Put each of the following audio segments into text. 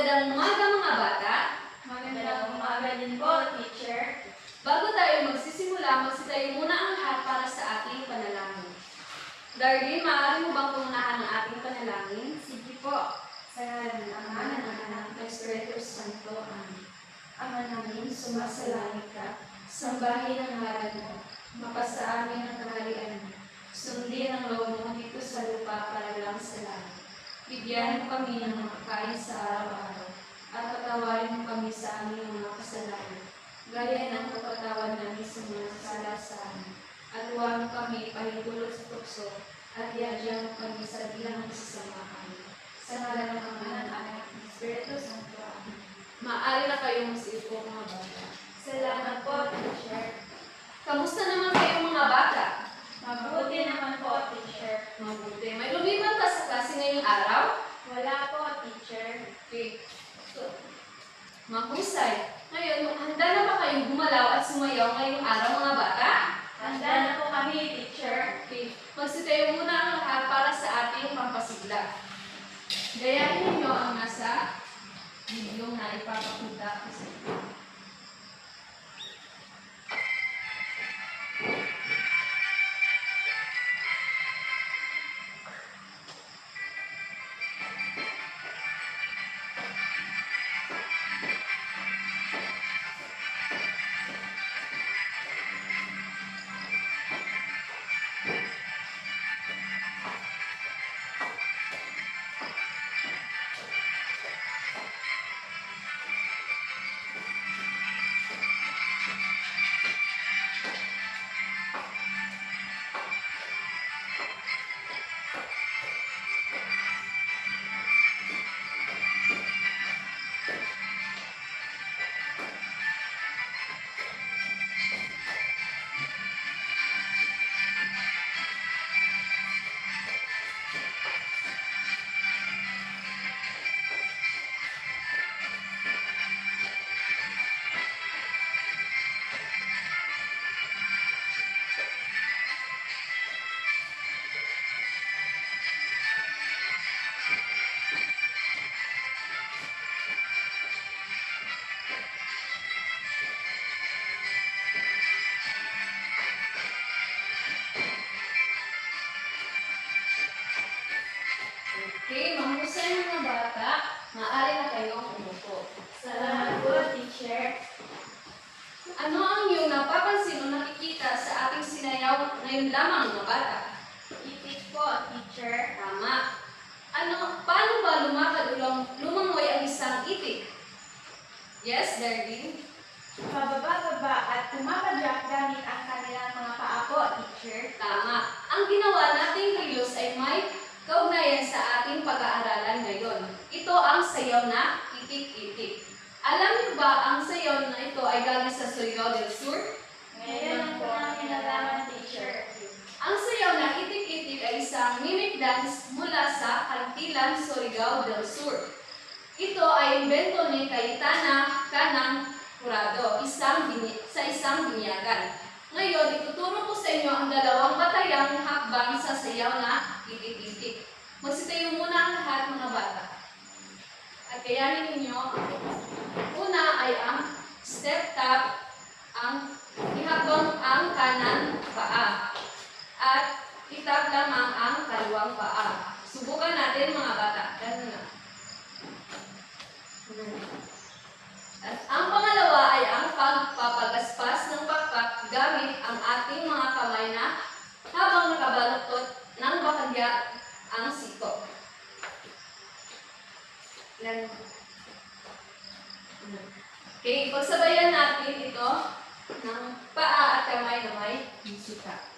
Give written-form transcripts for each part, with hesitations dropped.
Magandang umaga mga bata. Magandang umaga din po, teacher. Bago tayo magsisimula, magsitayo muna ang lahat para sa ating panalangin. Darlene, maaari mo bang punahan ang ating panalangin? Sige po. Sa ngalan ng Ama, ng Anak, ng Espiritu Santo. Amen. Ama namin, sumasalangit ka. Sambahin ang ngalan mo. Mapasa amin ang kaharian mo. Sundin ang loob mo dito sa lupa para lang sa langit. Bigyan mo kami ng makakain sa araw-araw. At patawarin mo kami sa aming mga kasalanan. Gaya ng kapatawad namin sa mga sala sa amin. At huwag mo kami ipahintulot sa tukso. At iadya mo kami sa bilang ng sasamahan. Sa ngalan ng Ama, ng Anak, ng Espiritu Santo. Amen. Maaari na kayong masiupo mga bata. Salamat po, teacher. Kamusta naman kayo mga bata? Mabuti naman po, teacher. Mabuti. May lumipat pa sa klase ngayong araw? Wala po, teacher. Okay. So, mahusay. Ngayon, handa na ba kayong gumalaw at sumayaw ngayong araw mga bata? Handa na po kami, teacher. Okay. Magsitayo muna ang lahat para sa ating pampasigla. Gayahin ninyo ang nasa video na ipapakita ko sa inyo. Okay, mahusay mga bata, maaari na kayong umupo. Salamat po, teacher. Ano ang iyong napapansin o nakikita sa ating sinayaw ngayon lamang mga bata? Itik po, teacher. Tama. Paano ba lumakad o lumangoy ang isang itik? Yes, Darlene? Pababa-baba at pumapadyak gamit ang kanilang mga paa po, teacher. Tama. Ang ginawa nating kilos ay may kaugnayan sa ating pag-aaralan ngayon. Ito ang sayaw na itik-itik. Alam niyo ba ang sayaw na ito ay galing sa Surigao del Sur? Ngayon po namin nalaman, teacher. Ang sayaw na itik-itik ay isang mimic dance mula sa Kantilan, Surigao del Sur. Ito ay imbento ni Cayetana Canang Jurado, sa isang binyagan. Ngayon, ituturo ko sa inyo ang dalawang batayang hakbang sa sayaw na itik-itik. Magsitayo muna ang lahat mga bata. At kayanin ninyo, una ay ang step tap, ang ihakbang ang kanan paa. At itap lamang ang kaliwang paa. Subukan natin mga bata. Ganun na. At ang pangalawa ay ang pagpapagaspas ng pakpak gamit ang ating mga kamay na habang nakabaluktot ng bahagya ang siko. Okay, pagsabayan natin ito ng paa at kamay na may musika.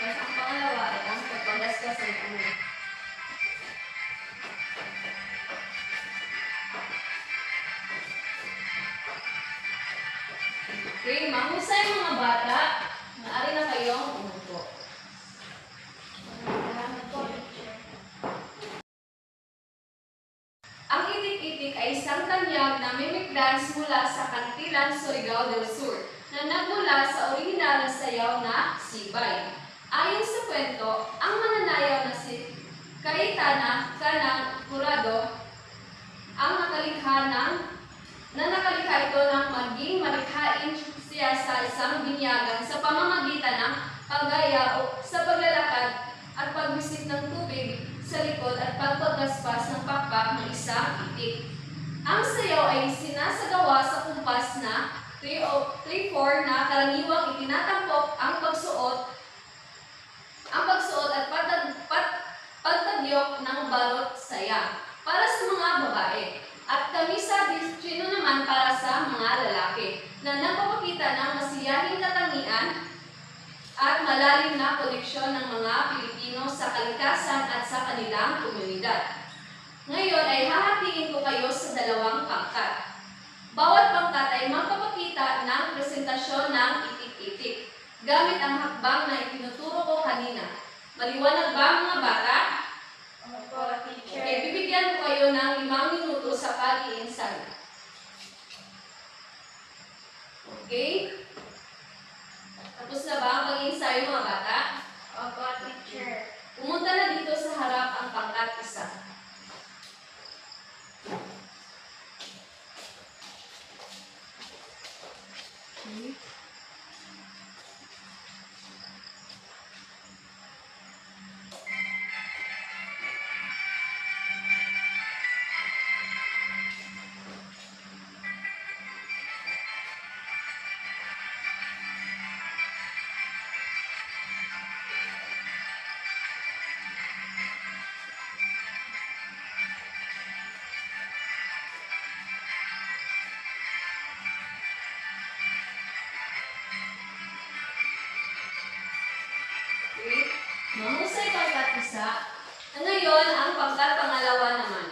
Tapos ang pangalawa ay ang pagpagasgas ng kamay. Okay, mahusay mga bata. Maaari na kayong umupo. mula sa Kantilan, Surigao del Sur na nagmula sa orihinal na sayaw na Sibay. Ayon sa kwento, ang mananayaw na si Cayetana Canang Jurado ang nakalikha ito ng maging malikhain siya sa isang binyagan sa pamamagitan ng paggaya o sa paglalakad at pagbisit ng tubig sa likod at pagpagaspas ng pakpak ng isang itik. Ang sayaw ay sinasagawa sa kumpas na 3-4 na karaniwang itinatampok ang pagsuot at pagtagyok ng balot saya para sa mga babae at kamisa destino naman para sa mga lalaki na nagpapakita ng masiyahing katangian at malalim na koneksyon ng mga Pilipino sa kalikasan at sa kanilang komunidad. Ngayon ay hahatiin ko kayo sa dalawang pangkat. Bawat pangkat ay magpapakita ng presentasyon ng itik-itik gamit ang hakbang na itinuturo ko kanina. Maliwanag ba mga bata? Opo, teacher. Okay, bibigyan ko kayo ng 5 minuto sa pag-iinsay. Okay? Tapos na ba ang pag-iinsay mga bata? Opo, teacher. Pumunta na dito sa harap ang pangkat 1. Okay. Okay. Mahusay pangkat 1. Ngayon, ang pangkat 2 naman.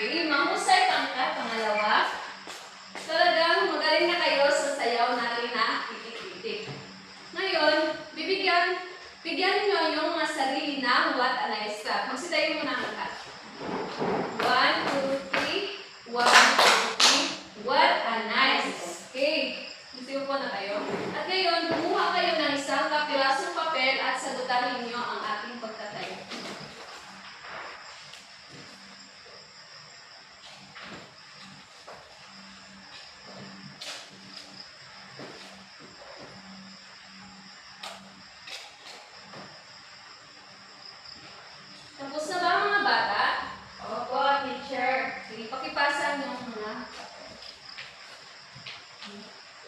Okay, mahusay pangkat 2. Talagang magaling na kayo sa sayaw natin na itik-itik. Ngayon, bigyan niyo yung mga sarili na what a nice clap. Magsitayo muna ang lahat. 1, 2, 3. 1, 2, 3. What a nice. Okay, gusto po na kayo. At ngayon, kumuha kayo ng isang kapirasong papel at sagutan ninyo ang ating pagtatayo. Tapos na ba mga bata? Opo, teacher. Sige, pakipasa niyo ang mga.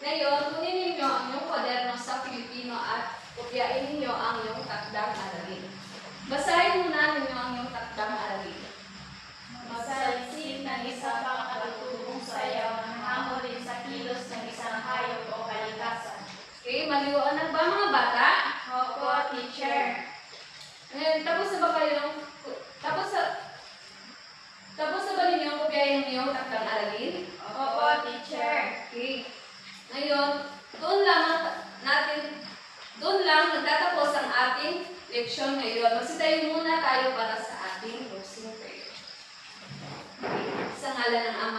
Ngayon, kunin ninyo ang inyong kwaderno sa Pilipino at kopyain ninyo ang inyong takdang aralin. Basahin muna ninyo ang inyong takdang aralin. Masalsip ng isang pangkatutubong sayaw na hamulin sa kilos ng isang hayop o kalikasan. Okay, maliwanag ba mga bata? Opo, teacher. Ngayon, tapos na ba ninyo ang kopyain ninyo ang takdang aralin? Opo, teacher. Okay. Ngayon, doon lang nagtatapos ang ating leksyon ngayon. Magsitayo muna tayo para sa ating closing prayer. Okay. Sa ngalan ng Ama